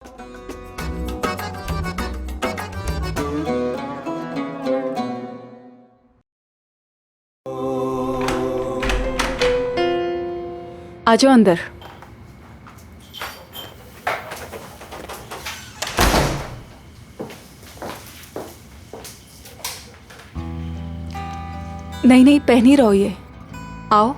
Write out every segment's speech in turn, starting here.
आ जाओ अंदर। नहीं नहीं, पहन ही रहो ये। आओ।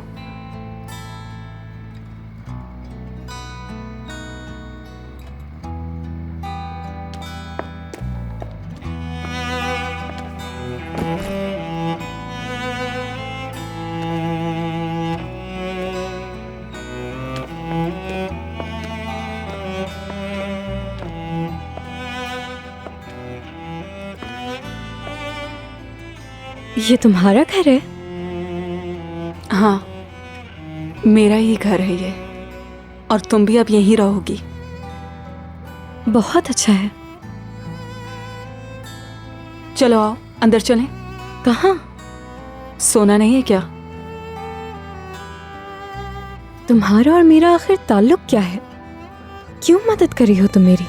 ये तुम्हारा घर है? हाँ, मेरा ही घर है ये, और तुम भी अब यहीं रहोगी। बहुत अच्छा है। चलो आओ, अंदर चलें। कहाँ? सोना नहीं है क्या? तुम्हारा और मेरा आखिर ताल्लुक क्या है? क्यों मदद कर रही हो तुम मेरी?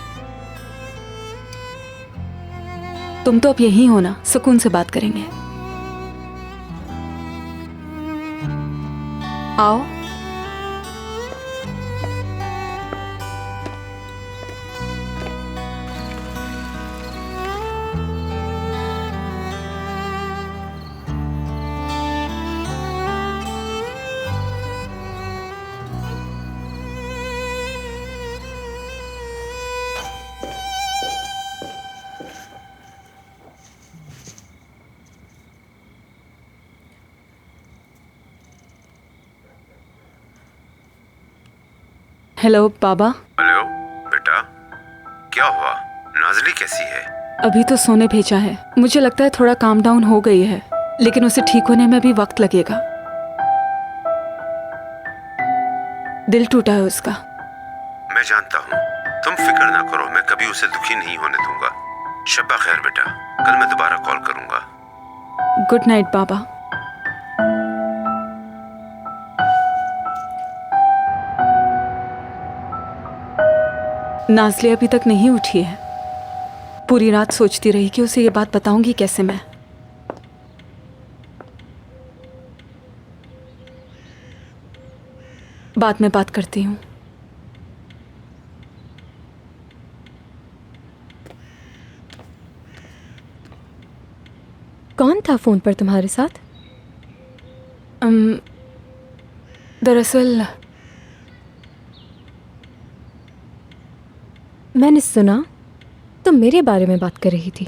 तुम तो अब यहीं हो ना, सुकून से बात करेंगे। आओ। हेलो बाबा। हेलो बेटा, क्या हुआ? नाज़ली कैसी है? अभी तो सोने भेजा है, मुझे लगता है थोड़ा काम डाउन हो गई है, लेकिन उसे ठीक होने में भी वक्त लगेगा। दिल टूटा है उसका। मैं जानता हूँ, तुम फिक्र ना करो, मैं कभी उसे दुखी नहीं होने दूंगा। शब्बा खैर बेटा, कल मैं दोबारा कॉल करूंगा। गुड नाइट बाबा। नाज़ली अभी तक नहीं उठी है। पूरी रात सोचती रही कि उसे ये बात बताऊंगी कैसे मैं। बाद में बात करती हूँ। कौन था फोन पर तुम्हारे साथ? दरअसल मैंने सुना तुम मेरे बारे में बात कर रही थी।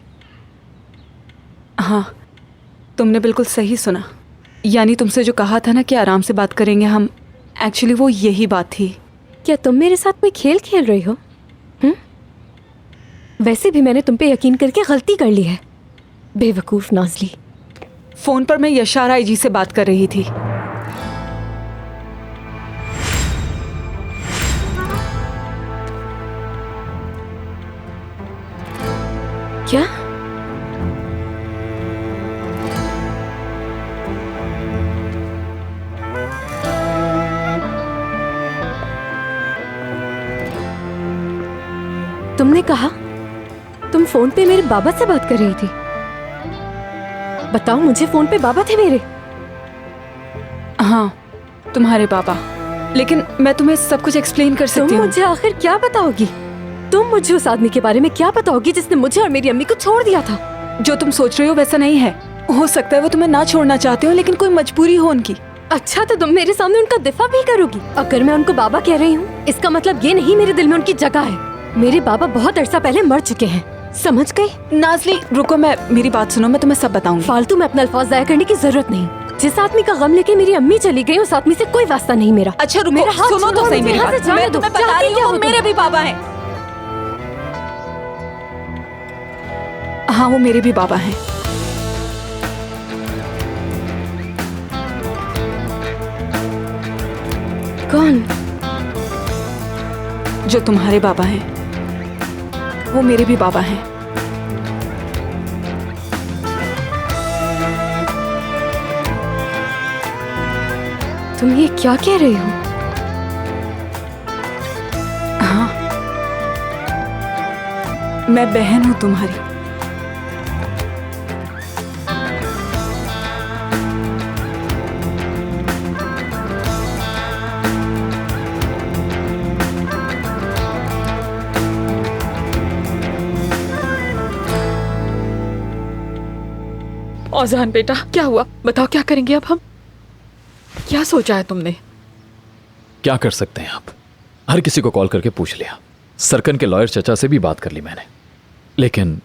हाँ, तुमने बिल्कुल सही सुना। यानी तुमसे जो कहा था ना कि आराम से बात करेंगे हम, एक्चुअली वो यही बात थी। क्या तुम मेरे साथ कोई खेल खेल रही हो? वैसे भी मैंने तुम पे यकीन करके गलती कर ली है, बेवकूफ नाज़ली। फोन पर मैं यशार आई जी से बात कर रही थी। क्या? तुमने कहा तुम फोन पे मेरे बाबा से बात कर रही थी। बताओ मुझे, फोन पे बाबा थे मेरे? हाँ, तुम्हारे बाबा। लेकिन मैं तुम्हें सब कुछ एक्सप्लेन कर सकती तुम हूँ। मुझे आखिर क्या बताओगी? तुम मुझे उस आदमी के बारे में क्या बताओगी जिसने मुझे और मेरी अम्मी को छोड़ दिया था? जो तुम सोच रहे हो वैसा नहीं है। हो सकता है वो तुम्हें ना छोड़ना चाहते हो, लेकिन कोई मजबूरी हो उनकी। अच्छा, तो तुम मेरे सामने उनका दिफा भी करोगी? अगर मैं उनको बाबा कह रही हूँ, इसका मतलब ये नहीं मेरे दिल में उनकी जगह है। मेरे बाबा बहुत अरसा पहले मर चुके हैं, समझ गई? नाज़ली रुको, मेरी बात सुनो, मैं तुम्हें सब बताऊंगी। फालतू में अपना अल्फाज जाया करने की जरूरत नहीं। जिस आदमी का गम लेके मेरी अम्मी चली गई, उस आदमी से कोई वास्ता नहीं मेरा। अच्छा रुको, मेरा हाथ सुनो तो छोड़ो, सही मुझे मेरी यहाँ से बात। जाने मैं दो। तुम्हें बता चाहती रही क्या हूँ, हो तुम? मेरे भी बाबा हैं। हाँ, वो मेरे भी बाबा हैं। कौन? जो तुम्हारे बाबा हैं वो मेरे भी बाबा हैं। तुम ये क्या कह रही हो? हाँ, मैं बहन हूँ तुम्हारी। औजान बेटा, क्या हुआ? बताओ क्या करेंगे अब हम? क्या सोचा है तुमने? क्या कर सकते हैं आप? हर किसी को कॉल करके पूछ लिया, सरकन के लॉयर चचा से भी बात कर ली मैंने, लेकिन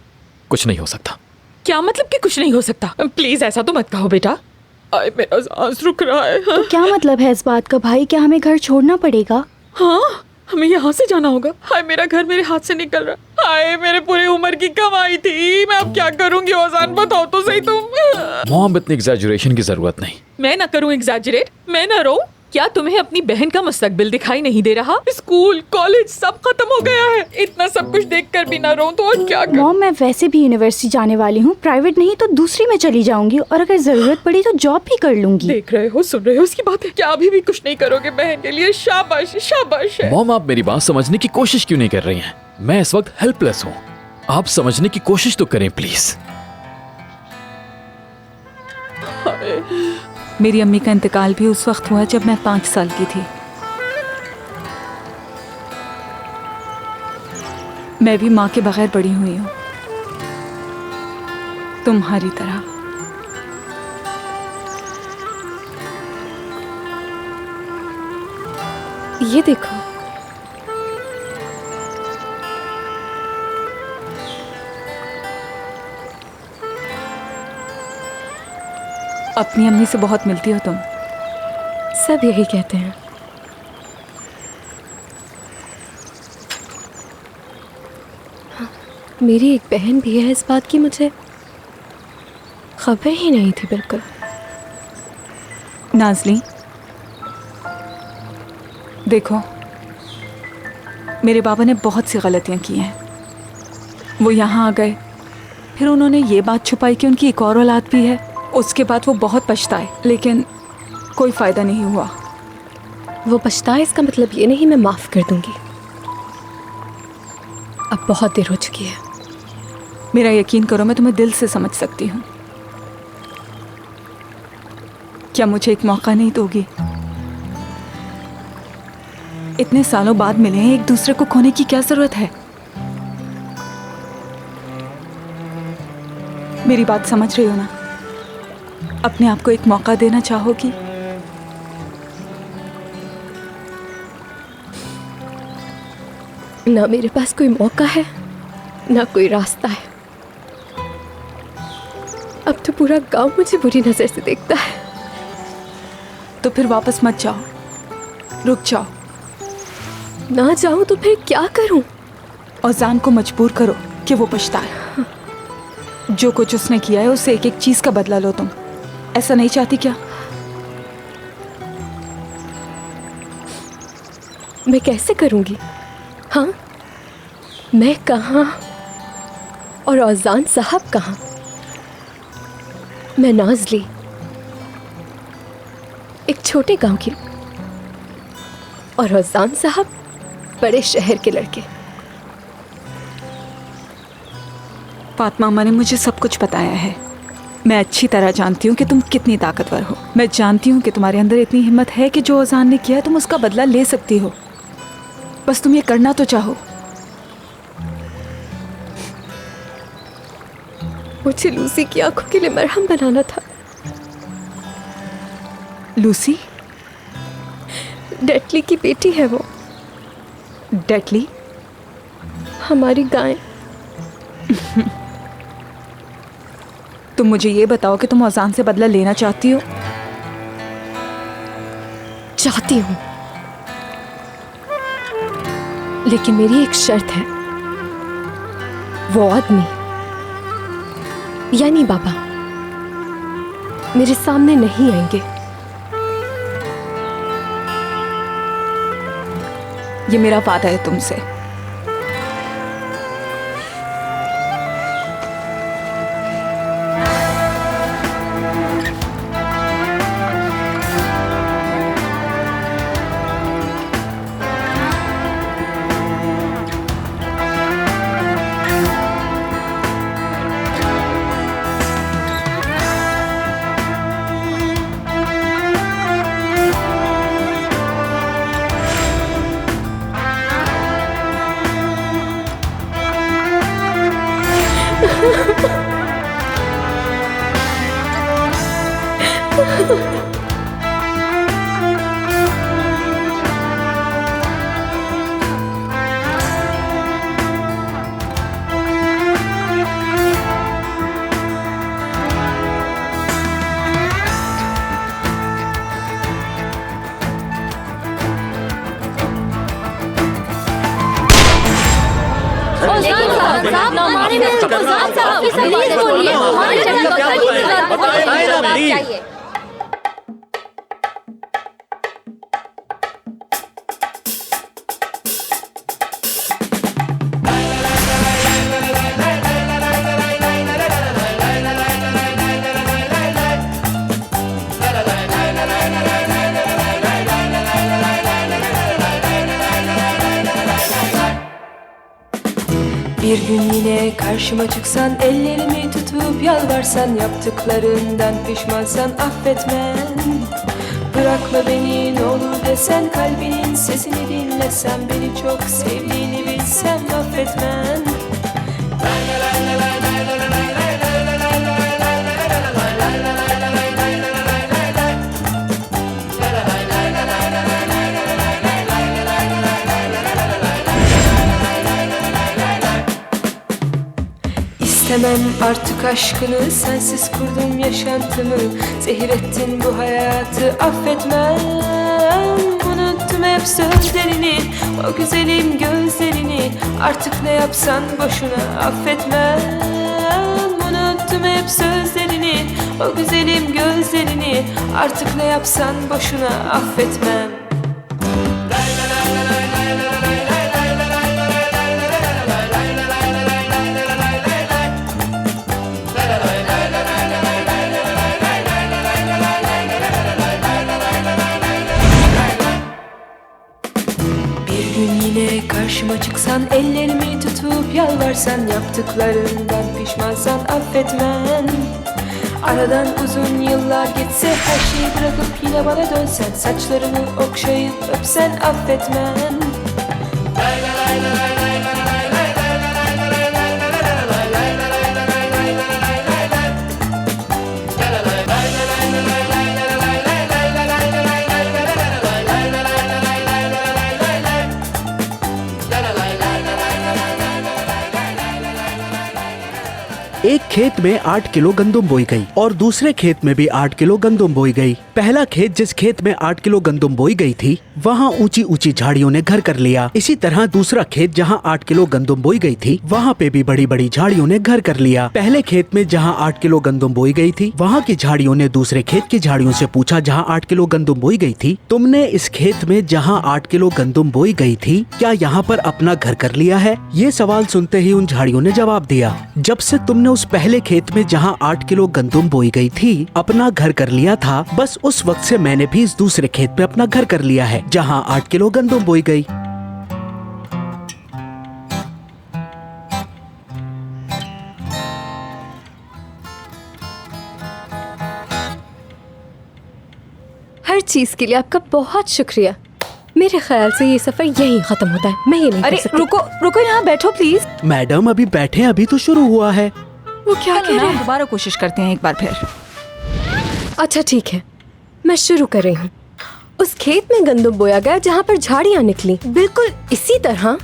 कुछ नहीं हो सकता। क्या मतलब कि कुछ नहीं हो सकता? प्लीज ऐसा तो मत कहो बेटा। आए, मेरा सांस रुक रहा है। तो क्या मतलब है इस बात का भाई? क्या हमें घर छोड़ना पड़ेगा? हाँ, हमें यहाँ से जाना होगा। हाय, मेरा घर मेरे हाथ से निकल रहा। हाय, मेरे पूरी उम्र की कमाई थी, मैं अब क्या करूंगी? औजान बताओ तो सही तुम। मॉम, इतनी एग्जैजुरेशन की जरूरत नहीं। मैं ना करूं एग्जैजरेट, मैं ना रो। क्या तुम्हें अपनी बहन का मुस्तकबिल दिखाई नहीं दे रहा? स्कूल कॉलेज सब खत्म हो गया है। इतना सब कुछ देखकर भी ना रो तो और क्या करूं? मॉम, मैं वैसे भी यूनिवर्सिटी जाने वाली हूँ, प्राइवेट नहीं तो दूसरी में चली जाऊंगी, और अगर जरूरत पड़ी तो जॉब भी कर लूंगी। देख रहे हो, सुन रहे हो उसकी बातें? क्या अभी भी कुछ नहीं करोगे बहन के लिए? शाबाश शाबाश है। मॉम, आप मेरी बात समझने की कोशिश क्यों नहीं कर रही हैं? मैं इस वक्त हेल्पलेस हूँ, आप समझने की कोशिश तो करें प्लीज। मेरी अम्मी का इंतकाल भी उस वक्त हुआ जब मैं 5 साल की थी। मैं भी माँ के बगैर बड़ी हुई हूँ, तुम्हारी तरह। ये देखो, अपनी अम्मी से बहुत मिलती हो तुम। सब यही कहते हैं। हाँ, मेरी एक बहन भी है, इस बात की मुझे खबर ही नहीं थी बिल्कुल। नाज़ली, देखो, मेरे बाबा ने बहुत सी गलतियां की हैं। वो यहाँ आ गए, फिर उन्होंने ये बात छुपाई कि उनकी एक और औलाद भी है। उसके बाद वो बहुत पछताए, लेकिन कोई फ़ायदा नहीं हुआ। वो पछताए इसका मतलब ये नहीं मैं माफ़ कर दूंगी। अब बहुत देर हो चुकी है। मेरा यकीन करो, मैं तुम्हें दिल से समझ सकती हूँ। क्या मुझे एक मौका नहीं दोगी? इतने सालों बाद मिले हैं, एक दूसरे को खोने की क्या जरूरत है? मेरी बात समझ रही हो ना? अपने आप को एक मौका देना चाहोगी? ना मेरे पास कोई मौका है, ना कोई रास्ता है। अब तो पूरा गांव मुझे बुरी नजर से देखता है। तो फिर वापस मत जाओ, रुक जाओ। ना जाऊं तो फिर क्या करूं? औजान को मजबूर करो कि वो पछताए। जो कुछ उसने किया है उससे एक एक चीज का बदला लो तुम। ऐसा नहीं चाहती क्या? मैं कैसे करूंगी? हाँ, मैं कहाँ और औजान साहब कहाँ? मैं नाज़ली, एक छोटे गांव की, और औजान साहब बड़े शहर के लड़के। फातिमा अम्मा ने मुझे सब कुछ बताया है। मैं अच्छी तरह जानती हूँ कि तुम कितनी ताकतवर हो। मैं जानती हूँ कि तुम्हारे अंदर इतनी हिम्मत है कि जो औजान ने किया है तुम उसका बदला ले सकती हो। बस तुम ये करना तो चाहो। मुझे लूसी की आंखों के लिए मरहम बनाना था। लूसी? डेटली की बेटी है वो। डेटली? हमारी गाय। तुम मुझे ये बताओ कि तुम औजान से बदला लेना चाहती हो? चाहती हूँ, लेकिन मेरी एक शर्त है। वो आदमी यानी बाबा मेरे सामने नहीं आएंगे। ये मेरा वादा है तुमसे। Bir gün yine karşıma çıksan, ellerimi tutup yalvarsan, yaptıklarından pişmansan affetmem. Bırakma beni ne olur desen, kalbinin sesini dinlesem, beni çok sevdiğini bilsem affetmem. İstemem artık aşkını, sensiz kurdum yaşantımı, zehir ettin bu hayatı affetmem. Unuttum hep sözlerini, o güzelim gözlerini, artık ne yapsan boşuna affetmem. Unuttum hep sözlerini, o güzelim gözlerini, artık ne yapsan boşuna affetmem. Karşıma çıksan, ellerimi tutup yalvarsan, yaptıklarından pişmansan affetmem. Aradan uzun yıllar geçse, her şeyi bırakıp yine bana dönsen, saçlarımı okşayıp öpsen affetmem. एक खेत में 8 kilo गंदुम बोई गई और दूसरे खेत में भी 8 किलो गंदुम बोई गई। पहला खेत जिस खेत में 8 किलो गंदुम बोई गई थी, वहाँ ऊंची ऊंची झाड़ियों ने घर कर लिया। इसी तरह दूसरा खेत जहाँ 8 किलो गंदुम बोई गई थी, वहाँ पे भी बड़ी बड़ी झाड़ियों ने घर कर लिया। पहले खेत में जहाँ 8 किलो गंदुम बोई गई थी, वहाँ की झाड़ियों ने दूसरे खेत की झाड़ियों से पूछा, जहाँ 8 किलो गंदुम बोई गई थी, तुमने इस खेत में जहाँ 8 किलो गंदुम बोई गई थी, क्या यहाँ पर अपना घर कर लिया है? ये सवाल सुनते ही उन झाड़ियों ने जवाब दिया, जब से तुमने उस पहले खेत में जहाँ 8 किलो गंदुम बोई गई थी अपना घर कर लिया था, बस उस वक्त से मैंने भी इस दूसरे खेत में अपना घर कर लिया है जहाँ 8 किलो गंदुम बोई गई। हर चीज के लिए आपका बहुत शुक्रिया। मेरे ख्याल से ये सफर यहीं खत्म होता है, मैं ये नहीं कर अरे सकती। रुको रुको, यहाँ बैठो प्लीज। मैडम अभी बैठे, अभी तो शुरू हुआ है। वो क्या कह रहे हैं? दोबारा कोशिश करते हैं एक बार फिर। अच्छा ठीक है, मैं शुरू कर रही हूँ। उस खेत में गंदुम बोया गया जहाँ पर झाड़ियाँ निकली, बिल्कुल इसी तरह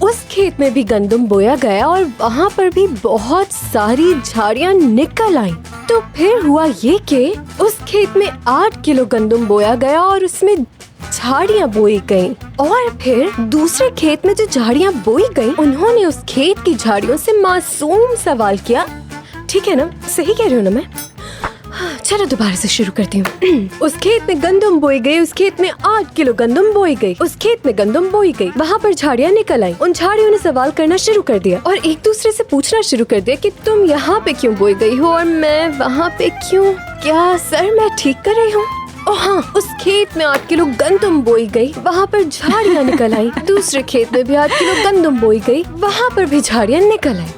उस खेत में भी गंदुम बोया गया और वहाँ पर भी बहुत सारी झाड़ियाँ निकल आई। तो फिर हुआ ये कि उस खेत में 8 किलो गंदुम बोया गया और उसमें झाड़ियाँ बोई गईं। और फिर दूसरे खेत में जो झाड़ियाँ बोई गईं, उन्होंने उस खेत की झाड़ियों से मासूम सवाल किया। ठीक है ना, सही कह रही हूँ ना मैं? चलो दोबारा से शुरू करती हूँ। उस खेत में गंदुम बोई गई, उस खेत में 8 किलो गंदुम बोई गई, उस खेत में गंदुम बोई गई, वहाँ पर झाड़ियाँ निकल आई। उन झाड़ियों ने सवाल करना शुरू कर दिया और एक दूसरे से पूछना शुरू कर दिया कि तुम यहाँ पे क्यों बोई गई हो और मैं वहाँ पे क्यों? क्या सर मैं ठीक कर रही हूँ? ओह हाँ, उस खेत में 8 किलो गंदुम बोई गई, वहाँ पर झाड़ियाँ निकल आई। दूसरे खेत में भी 8 किलो गंदुम बोई गई, वहाँ पर भी झाड़ियाँ निकल आई।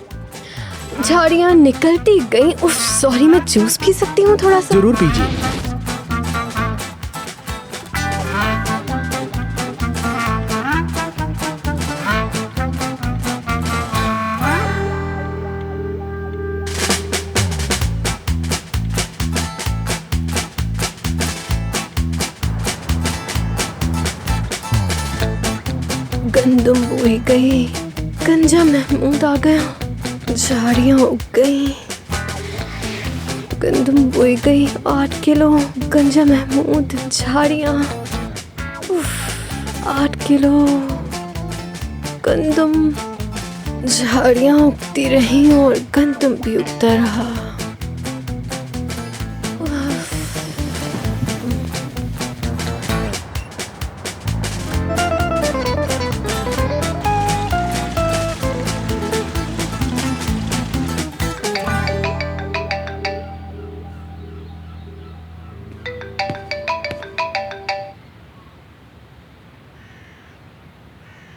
झाड़ियाँ निकलती गई। उफ सॉरी, मैं जूस पी सकती हूँ थोड़ा सा? जरूर पीजिए। गंदम बोई गई, गंजा महमूद आ गया, झाड़ियाँ उग गई। गंदम बोई गई 8 किलो, गंजा महमूद, झाड़ियाँ। 8 किलो गंदम, झाड़ियाँ उगती रही और गंदम भी उगता रहा।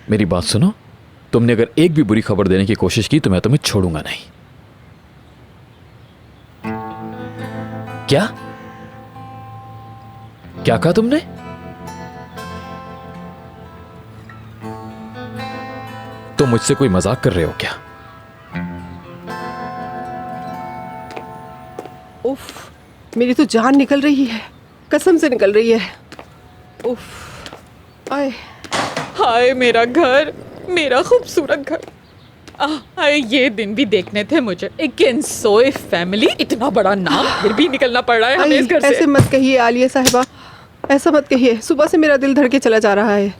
मेरी बात सुनो, तुमने अगर एक भी बुरी खबर देने की कोशिश की तो मैं तुम्हें छोड़ूंगा नहीं। क्या क्या कहा तुमने? तुम मुझसे कोई मजाक कर रहे हो क्या? उफ, मेरी तो जान निकल रही है, कसम से निकल रही है। उफ, आए हाय मेरा घर, मेरा खूबसूरत घर। हाय ये दिन भी देखने थे मुझे। एक इंसोए फैमिली, इतना बड़ा नाम, फिर भी निकलना पड़ रहा है हमें इस घर से। ऐसे मत कहिए आलिया साहिबा, ऐसा मत कहिए। सुबह से मेरा दिल धड़के चला जा रहा है,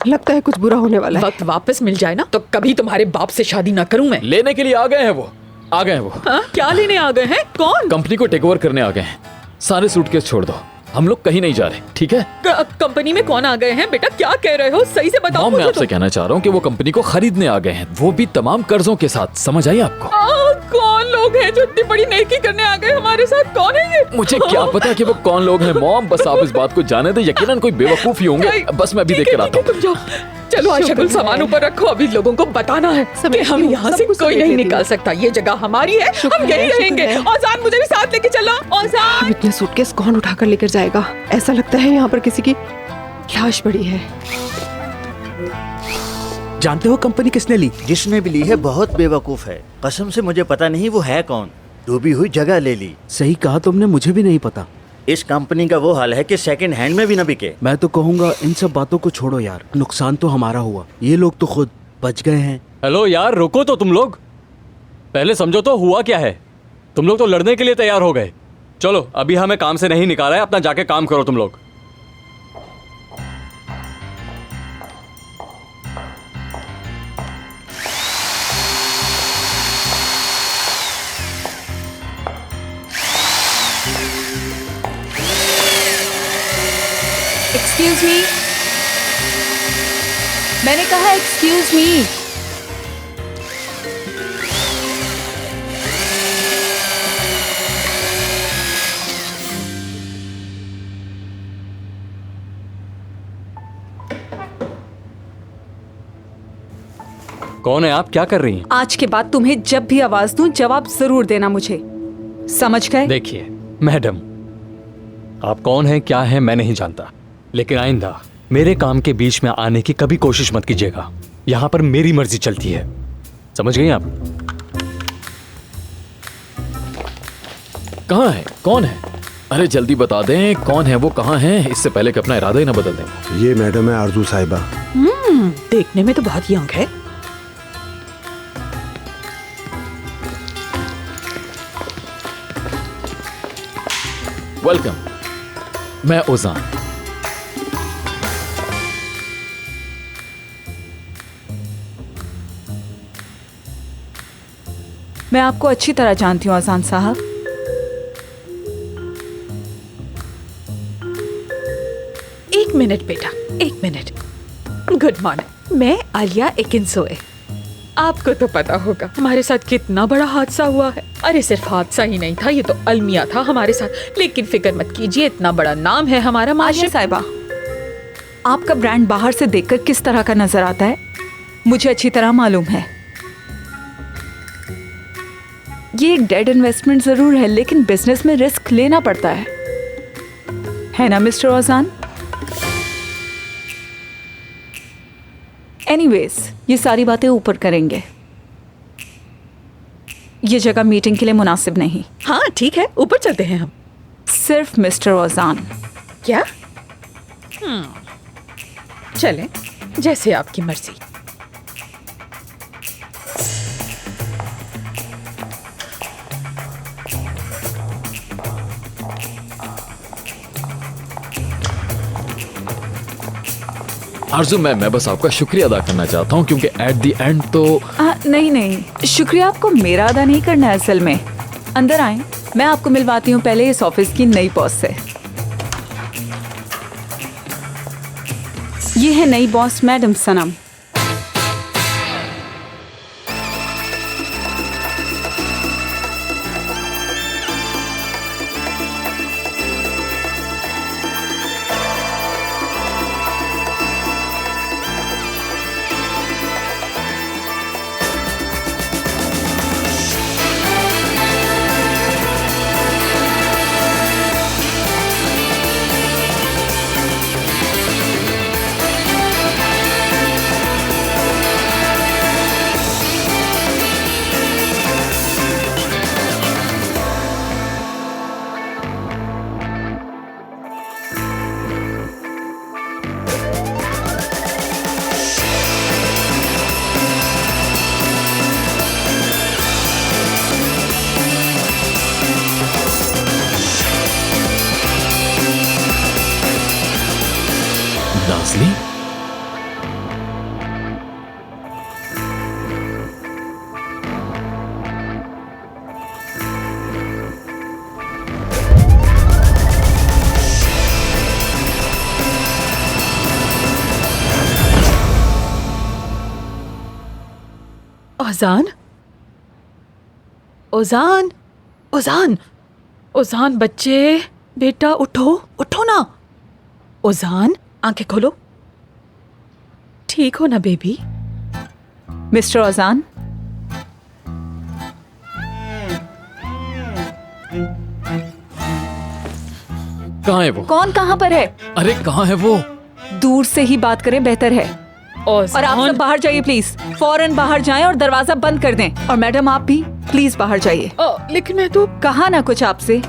लगता है कुछ बुरा होने वाला है। वक्त वापस मिल जाए ना तो कभी तुम्हारे बाप से शादी ना करूं मैं। लेने के लिए आ गए हैं वो, आ गए हैं वो। हाँ? क्या लेने आ गए हैं? कौन? कंपनी को टेक ओवर करने आ गए हैं। सारे सूटकेस छोड़ दो, हम लोग कहीं नहीं जा रहे, ठीक है? कंपनी में कौन आ गए हैं? बेटा क्या कह रहे हो, सही से बताओ मॉम, मुझे। मैं आपसे कहना चाह रहा हूँ कि वो कंपनी को खरीदने आ गए हैं, वो भी तमाम कर्जों के साथ। समझ आई आपको? कौन लोग हैं जो इतनी बड़ी नेकी करने आ गए हमारे साथ? कौन है ये? मुझे क्या पता कि वो कौन लोग हैं मॉम, बस आप इस बात को जाने दे। यकीनन कोई बेवकूफ ही होंगे। बस मैं अभी देख कर आता हूँ। तुम जाओ, चलो आशा सामान ऊपर रखो, अभी लोगों को बताना है कि हम यहाँ से कोई नहीं निकाल सकता। ये जगह हमारी है, हम यही रहेंगे। औजान मुझे भी साथ लेके चलो। औजान, इतने सूटकेस कौन उठाकर लेकर जाएगा? ऐसा लगता है यहाँ पर किसी की लाश पड़ी है। जानते हो कंपनी किसने ली? जिसने भी ली है बहुत बेवकूफ है, कसम से मुझे पता नहीं वो है कौन। डूबी हुई जगह ले ली। सही कहा तुमने, मुझे भी नहीं पता। इस कंपनी का वो हाल है कि सेकंड हैंड में भी न बिके। मैं तो कहूँगा इन सब बातों को छोड़ो यार, नुकसान तो हमारा हुआ, ये लोग तो खुद बच गए हैं। हेलो यार, रुको तो तुम लोग, पहले समझो तो हुआ क्या है। तुम लोग तो लड़ने के लिए तैयार हो गए। चलो अभी हमें काम से नहीं निकाला है, अपना जाके काम करो तुम लोग। एक्सक्यूज मी, मैंने कहा एक्सक्यूज मी। कौन है आप, क्या कर रही हैं? आज के बाद तुम्हें जब भी आवाज दूं जवाब जरूर देना मुझे, समझ गए? देखिए मैडम, आप कौन हैं क्या हैं मैं नहीं जानता, लेकिन आइंदा मेरे काम के बीच में आने की कभी कोशिश मत कीजिएगा। यहाँ पर मेरी मर्जी चलती है, समझ गई आप? कहाँ है, कौन है? अरे जल्दी बता दें कौन है वो, कहाँ है, इससे पहले कि अपना इरादा ही ना बदल दें। ये मैडम है आरजू साहिबा। देखने में तो बहुत यंग है। वेलकम, मैं ओजान। मैं आपको अच्छी तरह जानती हूँ ओजान साहब। एक मिनट बेटा, एक मिनट। गुड मॉर्निंग, मैं आलिया एकिंसोए। आपको तो पता होगा हमारे साथ कितना बड़ा हादसा हुआ है। अरे सिर्फ हादसा ही नहीं था, ये तो अलमिया था हमारे साथ। लेकिन फिक्र मत कीजिए, इतना बड़ा नाम है हमारा। आलिया साहिबा, आपका ब्रांड बाहर से देखकर किस तरह का नजर आता है मुझे अच्छी तरह मालूम है। ये एक डेड इन्वेस्टमेंट जरूर है, लेकिन बिजनेस में रिस्क लेना पड़ता है ना मिस्टर ओजान? एनीवेज, ये सारी बातें ऊपर करेंगे, ये जगह मीटिंग के लिए मुनासिब नहीं। हाँ ठीक है, ऊपर चलते हैं हम। सिर्फ मिस्टर ओजान। क्या? चलें, जैसे आपकी मर्जी। आरजू, मैं बस आपका शुक्रिया अदा करना चाहता हूँ क्योंकि एट द एंड तो नहीं नहीं, शुक्रिया आपको मेरा अदा नहीं करना है। असल में अंदर आए, मैं आपको मिलवाती हूँ पहले इस ऑफिस की नई बॉस से। ये है नई बॉस मैडम सनम। नाज़ली, ओजान, ओजान, ओजान, ओजान बच्चे, बेटा उठो, उठो ना। ओजान, आंखें खोलो। ठीक हो ना बेबी? मिस्टर ओजान, कहाँ है वो? कौन कहाँ पर है? अरे कहाँ है वो? दूर से ही बात करें बेहतर है। और आप सब बाहर जाइए प्लीज, फौरन बाहर जाएं और दरवाजा बंद कर दें। और मैडम आप भी प्लीज बाहर जाइए। लेकिन मैं तो कहा ना कुछ आपसे।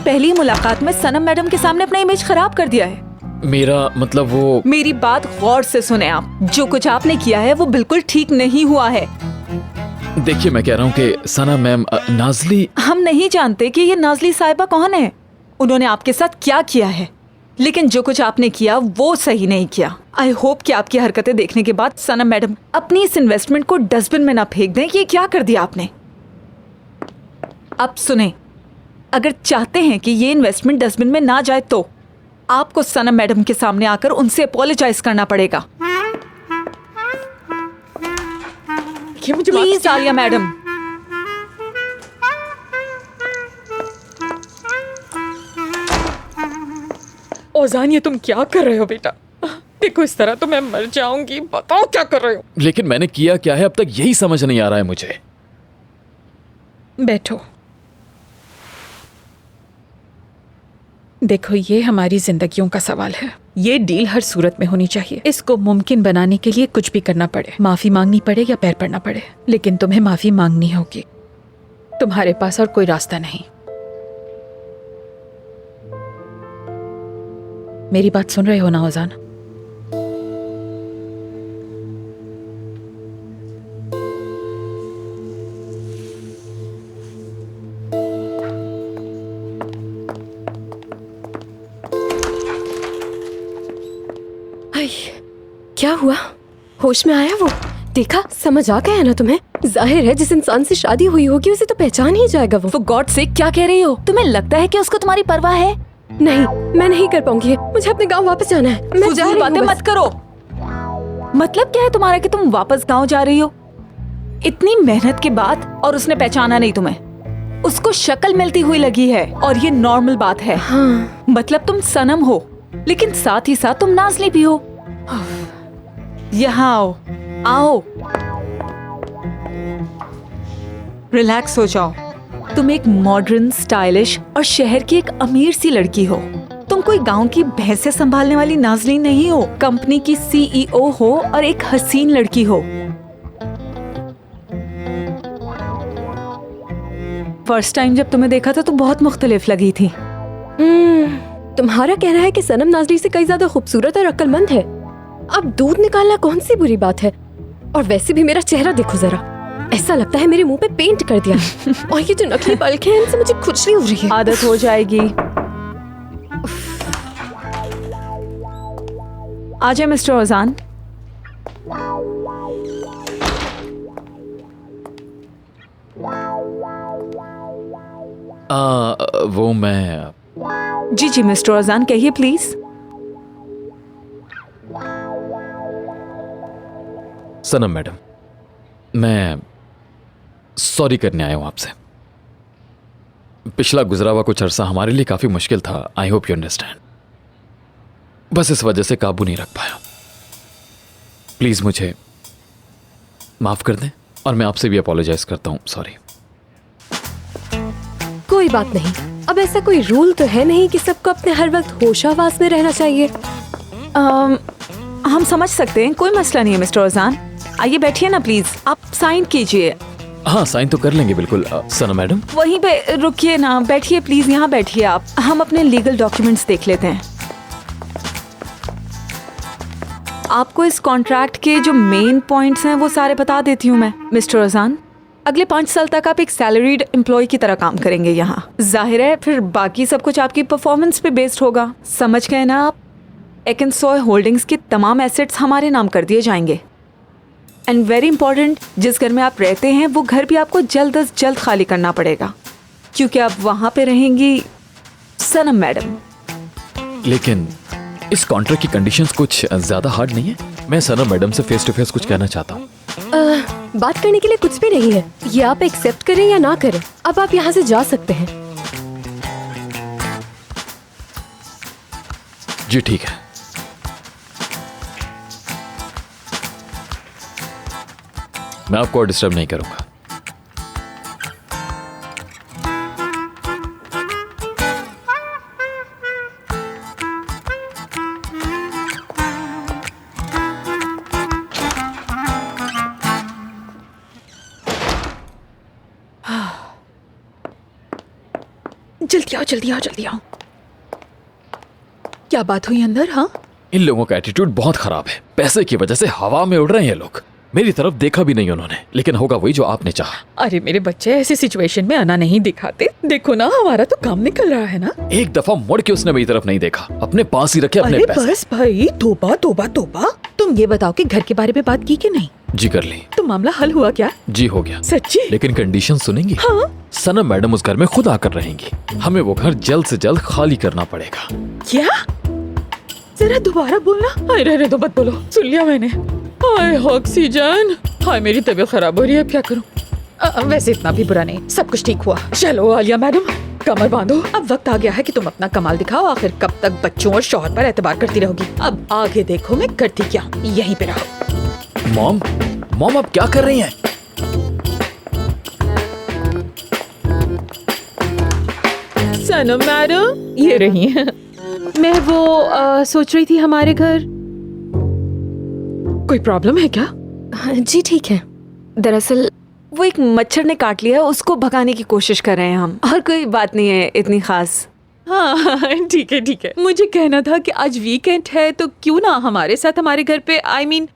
पहली मुलाकात में सनम मैडम के सामने अपना इमेज खराब कर दिया है। मेरा मतलब वो... मेरी बात गौर से सुने आप। जो कुछ आपने किया है वो बिल्कुल ठीक नहीं हुआ है। देखिए, मैं कह रहा हूँ कि सना मैम, नाज़ली... हम नहीं जानते कि ये नाज़ली साहिबा कौन है, उन्होंने आपके साथ क्या किया है, लेकिन जो कुछ आपने किया वो सही नहीं किया। आई होप कि आपकी हरकतें देखने के बाद सनम मैडम अपनी इस इन्वेस्टमेंट को डस्टबिन में ना फेंक दें कि ये क्या कर दिया आपने। अब सुने, अगर चाहते हैं कि ये इन्वेस्टमेंट डस्टबिन में ना जाए तो आपको सनम मैडम के सामने आकर उनसे अपोलोजाइज करना पड़ेगा। Please Alia madam. ओजान, ये तुम क्या कर रहे हो बेटा? देखो, इस तरह तो मैं मर जाऊंगी। बताओ क्या कर रहे हो? लेकिन मैंने किया क्या है अब तक यही समझ नहीं आ रहा है मुझे। बैठो। देखो, ये हमारी जिंदगियों का सवाल है। ये डील हर सूरत में होनी चाहिए। इसको मुमकिन बनाने के लिए कुछ भी करना पड़े, माफी मांगनी पड़े या पैर पड़ना पड़े, लेकिन तुम्हें माफी मांगनी होगी। तुम्हारे पास और कोई रास्ता नहीं। मेरी बात सुन रहे हो ना ओजान? क्या हुआ? होश में आया वो? देखा, समझ आ गया ना तुम्हें? जाहिर है जिस इंसान से शादी हुई होगी उसे तो पहचान ही जाएगा वो। For God sake, क्या कह रही हो? तुम्हें लगता है कि उसको तुम्हारी परवाह है? नहीं, मैं नहीं कर पाऊंगी। मुझे अपने गांव वापस जाना है। मैं जा रही हूं। बातें मत करो। मतलब क्या है तुम्हारा कि तुम वापस गांव जा रही हो? इतनी मेहनत के बाद, और उसने पहचाना नहीं तुम्हें। उसको शक्ल मिलती हुई लगी है और ये नॉर्मल बात है। हाँ। मतलब तुम सनम हो, लेकिन साथ ही साथ तुम नाज़ली भी हो। यहाँ आओ, आओ, रिलैक्स हो जाओ। तुम एक मॉडर्न, स्टाइलिश और शहर की एक अमीर सी लड़की हो। तुम कोई गांव की भैंसे संभालने वाली नाज़ली नहीं हो। कंपनी की CEO हो और एक हसीन लड़की हो। फर्स्ट टाइम जब तुम्हें देखा था तो बहुत मुख्तलिफ लगी थी। तुम्हारा कहना है कि सनम नाज़ली से कई ज्यादा खूबसूरत और अक्लमंद है। अब दूध निकालना कौन सी बुरी बात है? और वैसे भी मेरा चेहरा देखो जरा, ऐसा लगता है मेरे मुंह पे पेंट कर दिया। और ये जो नकली पलकें हैं, इनसे मुझे खुजली हो रही है। आदत हो जाएगी। आ जाए मिस्टर ओजान। वो मैं जी जी मिस्टर ओजान, कहिए प्लीज। सनम मैडम, मैं सॉरी करने आया हूं आपसे। पिछला गुजरा हुआ कुछ अरसा हमारे लिए काफी मुश्किल था। I hope you understand. बस इस वजह से काबू नहीं रख पाया। प्लीज मुझे माफ कर दें और मैं आपसे भी अपोलोजाइज करता हूं। सॉरी। कोई बात नहीं। अब ऐसा कोई रूल तो है नहीं कि सबको अपने हर वक्त होशावास में रहना चाहिए। हम समझ सकते हैं, कोई मसला नहीं है मिस्टर ओजान। आइए बैठिए ना प्लीज, आप साइन कीजिए। हाँ, साइन तो कर लेंगे बिल्कुल। सनम मैडम वहीं पे रुकिए ना, बैठिए प्लीज, यहाँ बैठिए आप। हम अपने लीगल डॉक्यूमेंट्स देख लेते हैं। आपको इस कॉन्ट्रैक्ट के जो मेन पॉइंट्स हैं वो सारे बता देती हूँ मैं। मिस्टर ओजान, अगले 5 साल तक आप एक सैलरीड एम्प्लॉय की तरह काम करेंगे यहाँ। जाहिर है फिर बाकी सब कुछ आपकी परफॉर्मेंस पे बेस्ड होगा। समझ गए ना आप? एकेनसॉय होल्डिंग्स के तमाम एसेट्स हमारे नाम कर दिए जाएंगे। एंड वेरी इंपॉर्टेंट, जिस घर में आप रहते हैं वो घर भी आपको जल्द अज जल्द खाली करना पड़ेगा, क्योंकि आप वहाँ पे रहेंगी सनम मैडम। लेकिन इस कॉन्ट्रैक्ट की कंडीशंस कुछ ज्यादा हार्ड नहीं है? मैं सनम मैडम से फेस टू फेस कुछ कहना चाहता हूँ। बात करने के लिए कुछ भी नहीं है। ये आप एक्सेप्ट करें या ना करें, अब आप यहाँ से जा सकते हैं। जी ठीक है। मैं आपको डिस्टर्ब नहीं करूंगा। जल्दी आओ जल्दी आओ जल्दी आओ। क्या बात हुई अंदर? हाँ, इन लोगों का एटीट्यूड बहुत खराब है। पैसे की वजह से हवा में उड़ रहे हैं ये लोग। मेरी तरफ देखा भी नहीं उन्होंने, लेकिन होगा वही जो आपने चाहा। अरे मेरे बच्चे ऐसी सिचुएशन में आना नहीं दिखाते। देखो ना, हमारा तो काम निकल रहा है ना। एक दफा मुड़ के उसने मेरी तरफ नहीं देखा, अपने पास ही रखे अपने अरे पैसे। बस भाई, तोबा तोबा तोबा। तुम ये बताओ कि घर के बारे में बात की कि नहीं? जी कर ली। तो मामला हल हुआ क्या? जी हो गया। सच्ची? लेकिन कंडीशन सुनेंगी? हाँ। सनम मैडम उस घर में खुद आकर रहेंगी। हमें वो घर जल्द से जल्द खाली करना पड़ेगा। क्या? जरा दोबारा बोलना। हाय रहने दो, मत बोलो। सुन लिया मैंने। हाय ऑक्सीजन। हाय मेरी तबीयत खराब हो रही है, अब क्या करूं? वैसे इतना भी बुरा नहीं, सब कुछ ठीक हुआ। चलो आलिया मैडम, कमर बांधो। अब वक्त आ गया है कि तुम अपना कमाल दिखाओ। आखिर कब तक बच्चों और शौहर पर एतबार करती रहोगी? अब आगे देखो मैं करती क्या हूँ। यहीं पे रहो। मॉम, मॉम आप क्या कर रही हैं? सनम मैडम ये रही हैं। मैं वो सोच रही थी हमारे घर कोई प्रॉब्लम है क्या? जी ठीक है। दरअसल वो एक मच्छर ने काट लिया, उसको भगाने की कोशिश कर रहे हैं हम, और कोई बात नहीं है इतनी खास। हाँ ठीक है ठीक है। मुझे कहना था कि आज वीकेंड है तो क्यों ना हमारे साथ हमारे घर पे, I mean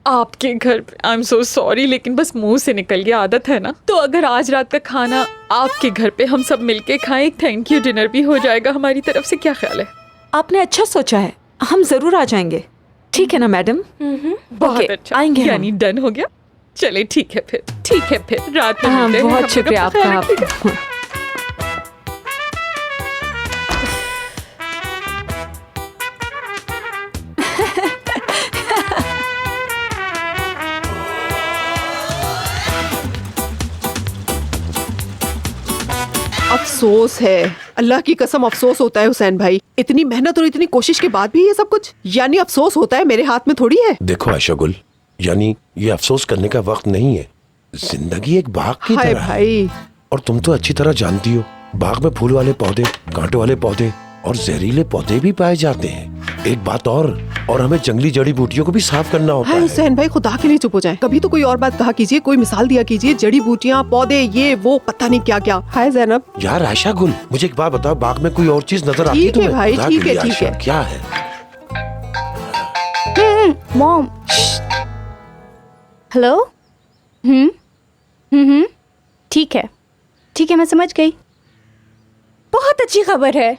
आपके घर पे। आई एम सो सॉरी, लेकिन बस मुंह से निकल गया, आदत है ना। तो अगर आज रात का खाना आपके घर पे हम सब मिलके खाएं, एक थैंक यू डिनर भी हो जाएगा हमारी तरफ से। क्या ख्याल है? आपने अच्छा सोचा है, हम जरूर आ जाएंगे। ठीक है ना मैडम? बहुत ओके, अच्छा, आएंगे हम। यानी डन हो गया। चले ठीक है फिर, ठीक है फिर रात में हाँ, मिलते हैं। बहुत हम शुक्रिया लोग अपना ख्याल आपका। रखिएगा। अफसोस है, अल्लाह की कसम अफसोस होता है हुसैन भाई। इतनी मेहनत और इतनी कोशिश के बाद भी ये सब कुछ, यानी अफसोस होता है। मेरे हाथ में थोड़ी है। देखो आयशा गुल, यानी ये अफसोस करने का वक्त नहीं है। जिंदगी एक बाग की हाय तरह है। भाई, और तुम तो अच्छी तरह जानती हो, बाग में फूल वाले पौधे, कांटों वाले पौधे और जहरीले पौधे भी पाए जाते हैं। एक बात और हमें जंगली जड़ी बूटियों को भी साफ करना होता हाय है। हुसैन भाई, खुदा के लिए चुप हो जाए। कभी तो कोई और बात कहा कीजिए, कोई मिसाल दिया कीजिए। जड़ी बूटियाँ, पौधे, ये वो पता नहीं क्या क्या। हाय जैनब। यार आयशा गुल, मुझे एक बात बताओ, बाग में कोई और चीज नजर आती है ठीक है तुम्हें? भाई, खुदा ठीक के है, लिए ठीक आयशा, है। क्या है? मॉम। हेलो। ठीक है, ठीक है, मैं समझ गई। बहुत अच्छी खबर है,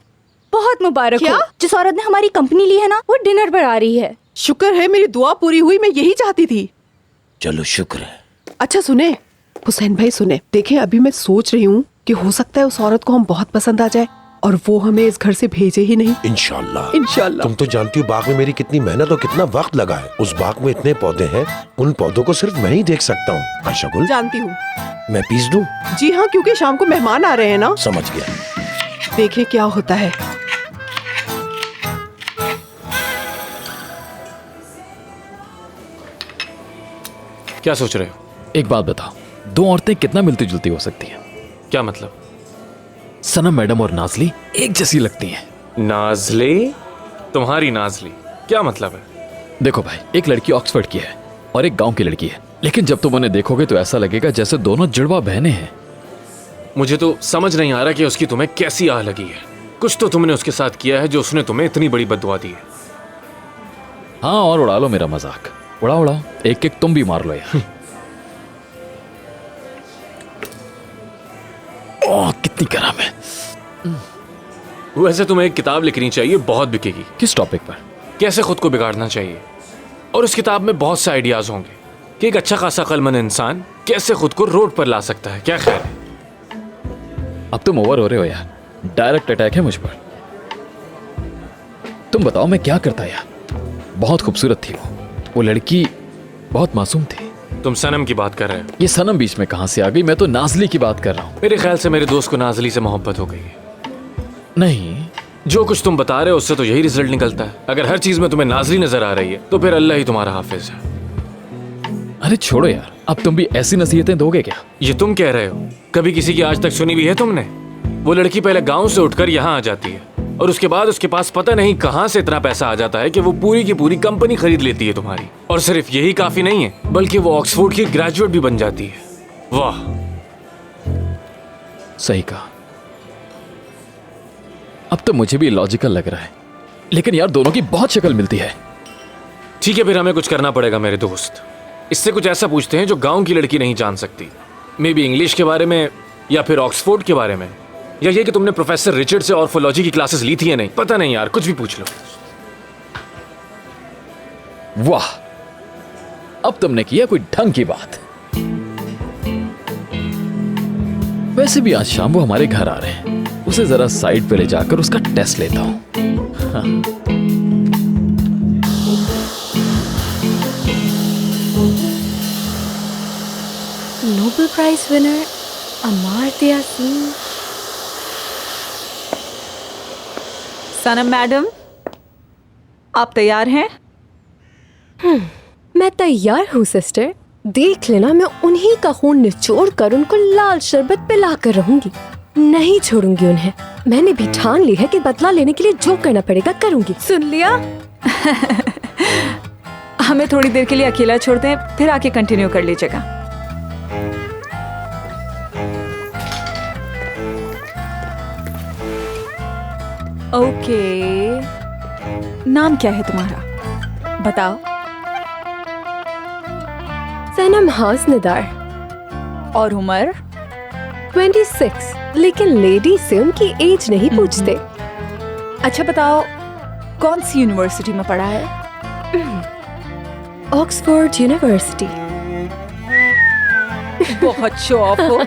बहुत मुबारक क्या? हो। जिस औरत ने हमारी कंपनी ली है ना, वो डिनर पर आ रही है। शुक्र है मेरी दुआ पूरी हुई, मैं यही चाहती थी। चलो शुक्र है। अच्छा सुने हुसैन भाई, सुने देखें, अभी मैं सोच रही हूँ कि हो सकता है उस औरत को हम बहुत पसंद आ जाए और वो हमें इस घर से भेजे ही नहीं। इंशाल्लाह। इंशाल्लाह। तुम तो जानती हो बाग में मेरी कितनी मेहनत और कितना वक्त लगा है। उस बाग में इतने पौधे हैं, उन पौधों को सिर्फ मैं ही देख सकता हूँ। आशा गुल, जानती हूँ। मैं पीस दूं? जी हाँ, क्योंकि शाम को मेहमान आ रहे हैं ना। समझ गया। देखें क्या होता है। क्या सोच रहे हो? एक बात बताओ, दो औरतें कितना मिलती जुलती हो सकती हैं? क्या मतलब? सनम मैडम और नाजली एक जैसी लगती हैं। नाजली? तुम्हारी नाजली? क्या मतलब है? देखो भाई, एक लड़की ऑक्सफोर्ड की है और एक गांव की लड़की है, लेकिन जब तुम उन्हें देखोगे तो ऐसा लगेगा जैसे दोनों जुड़वा बहनें हैं। मुझे तो समझ नहीं आ रहा कि उसकी तुम्हें कैसी आह लगी है। कुछ तो तुमने उसके साथ किया है जो उसने तुम्हें इतनी बड़ी बद्दुआ दी है। हाँ, और उड़ा लो मेरा मजाक। उड़ाओ, एक एक तुम भी मार लो यार। ओह, कितनी गरम है। वैसे तुम्हें एक किताब लिखनी चाहिए, बहुत बिकेगी। किस टॉपिक पर? कैसे खुद को बिगाड़ना चाहिए। और उस किताब में बहुत से आइडियाज होंगे कि एक अच्छा खासा अक्लमंद इंसान कैसे खुद को रोड पर ला सकता है। क्या ख्याल है? अब तुम ओवर हो रहे हो यार, डायरेक्ट अटैक है मुझ पर। तुम बताओ मैं क्या करता यार। बहुत खूबसूरत थी वो लड़की बहुत मासूम थी। तुम सनम की बात कर रहे हो? ये सनम बीच में कहां से आ गई? मैं तो नाजली की बात कर रहा हूं। मेरे ख्याल से मेरे दोस्त को नाजली से मोहब्बत हो गई है। नहीं, जो कुछ तुम बता रहे हो उससे तो यही रिजल्ट निकलता है। अगर हर चीज में तुम्हें नाजली नजर आ रही है तो फिर अल्लाह ही तुम्हारा हाफिज है। अरे छोड़ो यार, अब तुम भी ऐसी नसीहतें दोगे क्या? ये तुम कह रहे हो? कभी किसी की आज तक सुनी भी है तुमने? वो लड़की पहले गांव से उठकर यहाँ आ जाती है और उसके बाद उसके पास पता नहीं कहां से इतना पैसा आ जाता है कि वो पूरी की पूरी कंपनी खरीद लेती है तुम्हारी। और सिर्फ यही काफी नहीं है, बल्कि वो ऑक्सफोर्ड की ग्रेजुएट भी बन जाती है। वाह, सही कहा। अब तो मुझे भी लॉजिकल लग रहा है, लेकिन यार दोनों की बहुत शक्ल मिलती है। ठीक है, फिर हमें कुछ करना पड़ेगा मेरे दोस्त। इससे कुछ ऐसा पूछते हैं जो गांव की लड़की नहीं जान सकती। मे बी इंग्लिश के बारे में, या फिर ऑक्सफोर्ड के बारे में, या ये कि तुमने प्रोफेसर रिचर्ड से ऑर्फोलॉजी की क्लासेस ली थी या नहीं। पता नहीं यार, कुछ भी पूछ लो। वाह, अब तुमने किया कोई ढंग की बात। वैसे भी आज शाम वो हमारे घर आ रहे हैं, उसे जरा साइड पे ले जाकर उसका टेस्ट लेता हूं। हाँ। Nobel prize winner Amartya Singh. Sanam madam, आप तैयार हैं? मैं तैयार हूँ सिस्टर। देख लेना, मैं उन्हीं का खून निचोड़ कर उनको लाल शरबत पिला कर रहूंगी। नहीं छोड़ूंगी उन्हें। मैंने भी ठान ली है कि बदला लेने के लिए जो करना पड़ेगा करूंगी। सुन लिया? हमें थोड़ी देर के लिए अकेला छोड़ते हैं, फिर आके कंटिन्यू कर लीजिएगा। ओके, नाम क्या है तुम्हारा? बताओ। सनम हासनिदार। और उम्र? 26, लेकिन लेडी से उनकी एज नहीं पूछते। अच्छा बताओ, कौन सी यूनिवर्सिटी में पढ़ा है? Oxford university. बहुत शो ऑफ हो।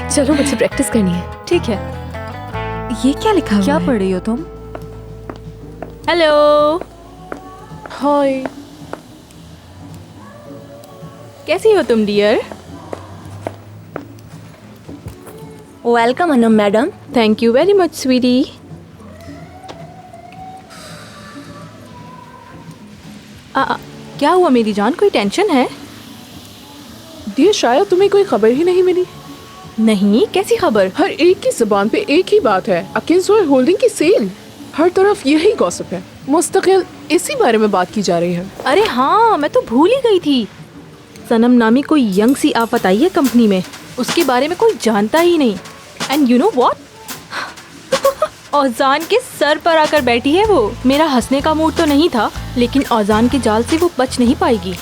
चलो मुझे प्रैक्टिस करनी है। ठीक है। ये क्या लिखा हुआ क्या है? पढ़ रही हो तुम? हेलो। हाय, कैसी हो तुम dear? Welcome Anam madam. Thank you very much sweetie. क्या हुआ मेरी जान, कोई टेंशन है? दिया, शायद तुम्हें कोई खबर ही नहीं मिली। नहीं, कैसी खबर? हर एक की जुबान पे एक ही बात है, अकिंसो होल्डिंग की सेल। हर तरफ यही गॉसिप है, मुस्तकिल इसी बारे में बात की जा रही है। अरे हाँ, मैं तो भूल ही गई थी। सनम नामी कोई यंग सी आफत आई है कंपनी में, उसके बारे में कोई जानता ही नहीं। एंड यू नो व्हाट, औजान के सर पर आकर बैठी है वो। मेरा हंसने का मूड तो नहीं था, लेकिन औजान के जाल से वो बच नहीं पाएगी।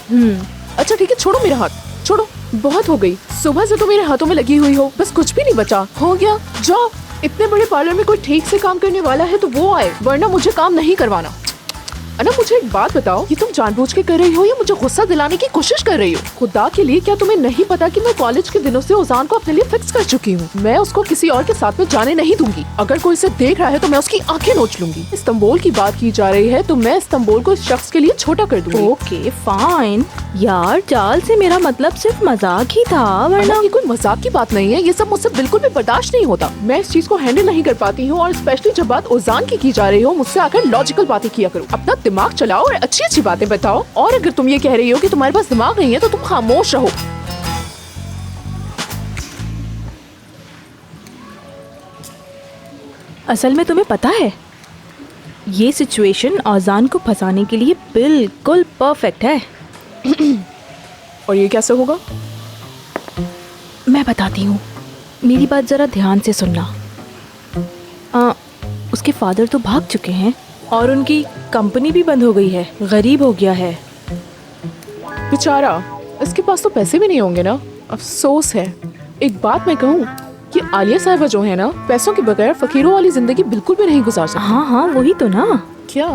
अच्छा ठीक है, छोड़ो मेरा हाथ, छोड़ो, बहुत हो गई। सुबह से तो मेरे हाथों में लगी हुई हो, बस कुछ भी नहीं बचा। हो गया, जाओ। इतने बड़े पार्लर में कोई ठीक से काम करने वाला है तो वो आए, वरना मुझे काम नहीं करवाना। अनम मुझे एक बात बताओ, ये तुम जानबूझ के कर रही हो या मुझे गुस्सा दिलाने की कोशिश कर रही हो? खुदा के लिए क्या तुम्हें नहीं पता कि मैं कॉलेज के दिनों से ओजान को अपने लिए फिक्स कर चुकी हूँ? मैं उसको किसी और के साथ में जाने नहीं दूंगी। अगर कोई इसे देख रहा है तो मैं उसकी आंखें नोच लूंगी। इस्तांबुल की बात की जा रही है तो मैं इस्तांबुल को इस शख्स के लिए छोटा कर दूंगी। ओके फाइन यार, चाल से मेरा मतलब सिर्फ मजाक ही था, वरना ये कोई मजाक की बात नहीं है। ये सब मुझसे बिल्कुल भी बर्दाश्त नहीं होता। मैं इस चीज को हैंडल नहीं कर पाती हूँ, और स्पेशली जब बात ओजान की जा रही हो, मुझसे आकर लॉजिकल बातें किया करो। अपना दिमाग चलाओ और अच्छी अच्छी बातें बताओ। और अगर तुम ये कह रही हो कि तुम्हारे पास दिमाग नहीं है तो तुम खामोश रहो। असल में तुम्हें पता है, ये सिचुएशन औजान को फंसाने के लिए बिल्कुल परफेक्ट है। और ये कैसे होगा? मैं बताती हूँ, मेरी बात जरा ध्यान से सुनना। उसके फादर तो भाग चुके हैं और उनकी कंपनी भी बंद हो गई है, गरीब हो गया है बेचारा। इसके पास तो पैसे भी नहीं होंगे ना। अफसोस है। एक बात मैं कहूँ, ये आलिया साहिबा जो है ना, पैसों के बगैर फकीरों वाली जिंदगी बिल्कुल भी नहीं गुजार सकती। हाँ हाँ वही तो ना। क्या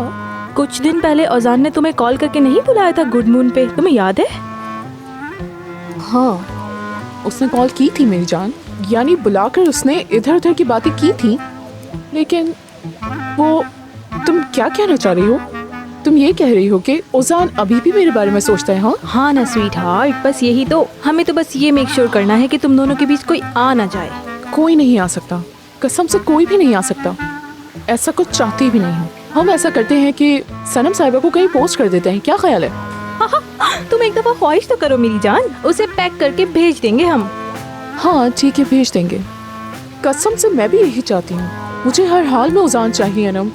कुछ दिन पहले औजान ने तुम्हें कॉल करके नहीं बुलाया था गुड मून पे, तुम्हें याद है? हाँ, उसने कॉल की थी मेरी जान, यानी बुलाकर उसने इधर उधर की बातें की थी। लेकिन वो, तुम क्या कहना चाह रही हो? तुम ये कह रही हो कि ओजान अभी भी मेरे बारे में सोचता है? हाँ हाँ ना स्वीट हार्ट, बस यही तो। हमें तो बस ये मेक श्योर करना है कि तुम दोनों के बीच कोई आ ना जाए। कोई नहीं आ सकता, कसम से कोई भी नहीं आ सकता। ऐसा कुछ चाहती भी नहीं हूँ। हम ऐसा करते हैं कि सनम साहिबा को कहीं पोस्ट कर देते हैं, क्या ख्याल है? तुम एक दफा ख्वाहिश तो करो मेरी जान, उसे पैक करके भेज देंगे हम। हाँ ठीक है, भेज देंगे। कसम से मैं भी यही चाहती हूँ। मुझे हर हाल में ओजान चाहिए अनम।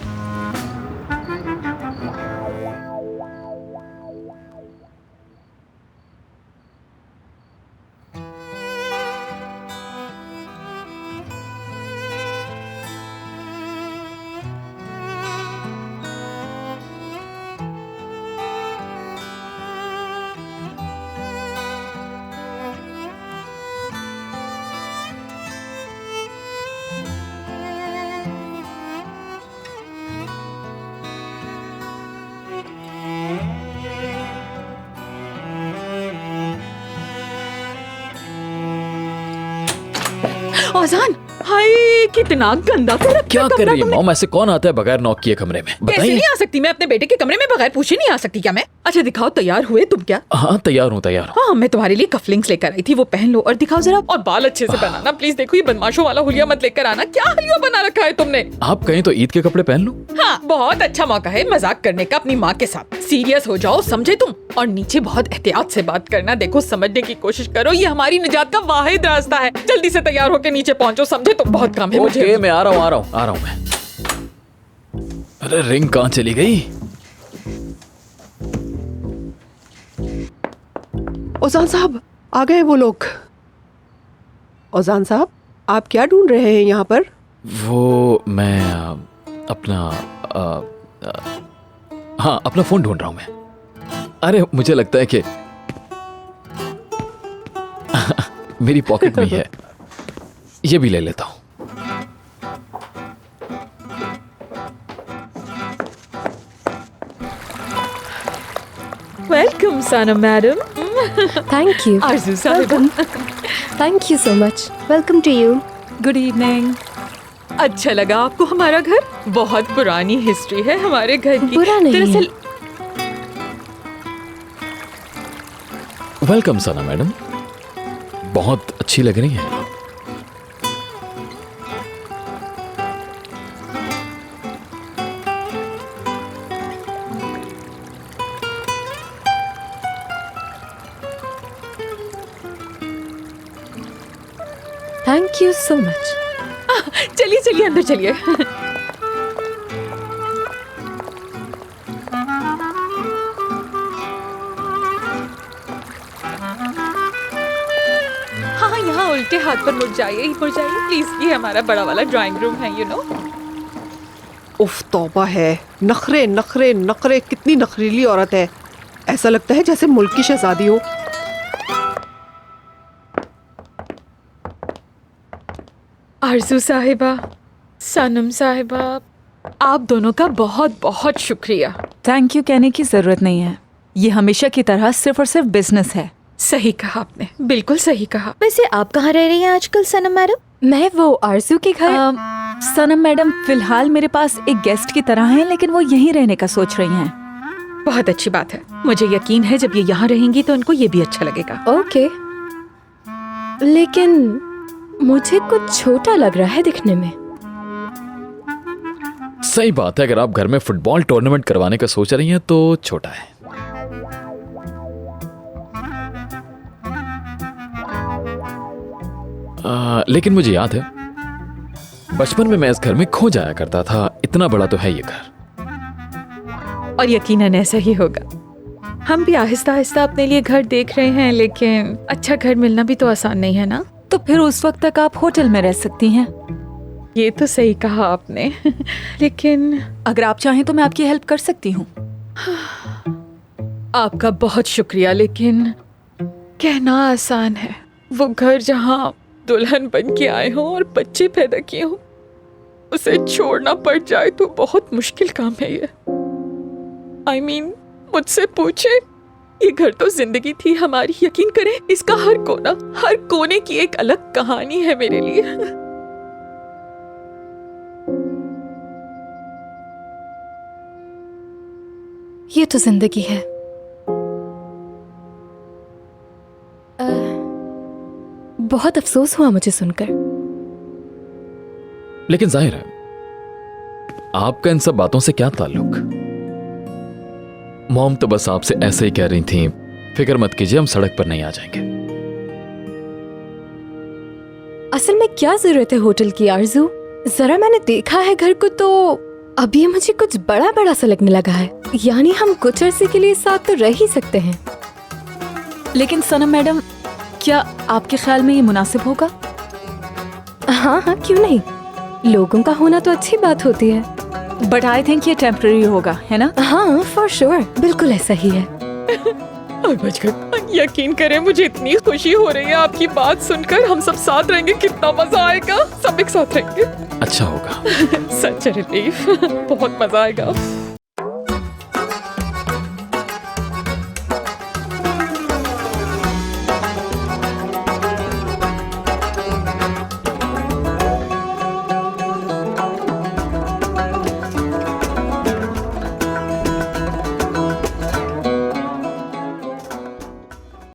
औजान, हाय कितना गंदा कर रखा है क्या कर कमरा रही है तुमने। मॉम? ऐसे कौन आता है बगैर नॉक किए कमरे में? कैसे बताइए। नहीं आ सकती मैं अपने बेटे के कमरे में बगैर पूछे नहीं आ सकती क्या मैं? अच्छा दिखाओ, तैयार हुए तुम क्या? हाँ तैयार हूँ तैयार हूँ। हाँ मैं तुम्हारे लिए कफलिंग्स लेकर आई थी, वो पहन लो और दिखाओ जरा। और बाल अच्छे से बनाना प्लीज। देखो ये बदमाशों वाला हुलिया मत लेकर आना। क्या हुलिया बना रखा है तुमने? आप कहीं तो ईद के कपड़े पहन लो। हाँ बहुत अच्छा मौका है मजाक करने का अपनी माँ के साथ। सीरियस हो जाओ, समझे तुम? और नीचे बहुत एहतियात से बात करना। देखो समझने की कोशिश करो, ये हमारी निजात का वाहिद रास्ता है। जल्दी से तैयार होकर नीचे पहुंचो, समझे? तो बहुत काम है मुझे। ओके मैं आ रहा हूँ मैं। अरे रिंग कहाँ चली गई? ओजान साहब आ गए वो लोग। ओजान साहब आप क्या ढूंढ रहे हैं यहाँ पर? वो मैं अपना हाँ अपना फोन ढूंढ रहा हूँ मैं। अरे मुझे लगता है कि मेरी पॉकेट में ही है, ये भी ले लेता हूँ। Welcome Sanam madam. Thank you. Arzoo Sahiba. Thank you so much. Welcome to you. Good evening. अच्छा लगा आपको हमारा घर? बहुत पुरानी हिस्ट्री है हमारे घर की। बुरा नहीं है। दरअसल वेलकम सना मैडम, बहुत अच्छी लग रही हैं। Thank you so much. चलिए चलिए अंदर चलिए। हाँ यहाँ उल्टे हाथ पर मुड़ जाइए प्लीज। ये हमारा बड़ा वाला ड्राइंग रूम है, यू नो। उफ तौबा है। नखरे नखरे नखरे, कितनी नखरीली औरत है। ऐसा लगता है जैसे मुल्क की शहजादी हो। आरज़ू साहिबा, सनम साहिबा, आप दोनों का बहुत बहुत शुक्रिया। थैंक यू कहने की जरूरत नहीं है, ये हमेशा की तरह सिर्फ और सिर्फ बिजनेस है। सही कहा आपने, बिल्कुल सही कहा। वैसे आप कहाँ रह रही हैं आजकल सनम मैडम? मैं वो आरजू के घर। सनम मैडम फिलहाल मेरे पास एक गेस्ट की तरह हैं, लेकिन वो यहीं रहने का सोच रही हैं। बहुत अच्छी बात है, मुझे यकीन है जब ये यहाँ रहेंगी तो उनको ये भी अच्छा लगेगा। ओके, लेकिन मुझे कुछ छोटा लग रहा है दिखने में। सही बात है, अगर आप घर में फुटबॉल टूर्नामेंट करवाने का सोच रही हैं तो छोटा है। लेकिन मुझे याद है बचपन में मैं इस घर में खो जाया करता था। इतना बड़ा तो है ये घर। और यकीनन ऐसा ही होगा। हम भी आहिस्ता आहिस्ता अपने लिए घर देख रहे हैं, लेकिन अच्छा घर मिलना भी तो आसान नहीं है ना। तो फिर उस वक्त तक आप होटल में रह सकती हैं। ये तो सही कहा आपने लेकिन अगर आप चाहें तो मैं आपकी हेल्प कर सकती हूँ। आपका बहुत शुक्रिया, लेकिन कहना आसान है, वो घर जहाँ दुल्हन बन के आए हों और बच्चे पैदा किए हों, उसे छोड़ना पड़ जाए तो बहुत मुश्किल काम है ये। I mean, मुझसे पूछे, ये घर तो जिंदगी थी हमारी। यकीन करें, इसका हर कोना, हर कोने की एक अलग कहानी है मेरे लिए। ये तो जिंदगी है। बहुत अफसोस हुआ मुझे सुनकर। लेकिन जाहिर है आपका इन सब बातों से क्या ताल्लुक? मॉम तो बस आपसे ऐसे ही कह रही थी, फिक्र मत कीजिए, हम सड़क पर नहीं आ जाएंगे। असल में क्या जरूरत है होटल की आरजू? जरा मैंने देखा है घर को तो अब ये मुझे कुछ बड़ा बड़ा सा लगने लगा है। यानी हम कुछ अरसे के लिए साथ तो रह ही सकते हैं। लेकिन सनम मैडम, क्या आपके ख्याल में ये मुनासिब होगा? हाँ हाँ, क्यों नहीं, लोगों का होना तो अच्छी बात होती है। बट आई थिंक ये टेम्पररी होगा, है ना? हाँ, फॉर श्योर, बिल्कुल ऐसा ही है। यकीन करें, मुझे इतनी खुशी हो रही है आपकी बात सुनकर। हम सब साथ रहेंगे, कितना मजा आएगा। सब एक साथ रहेंगे। अच्छा होगा। सच रिलीफ, बहुत मजा आएगा।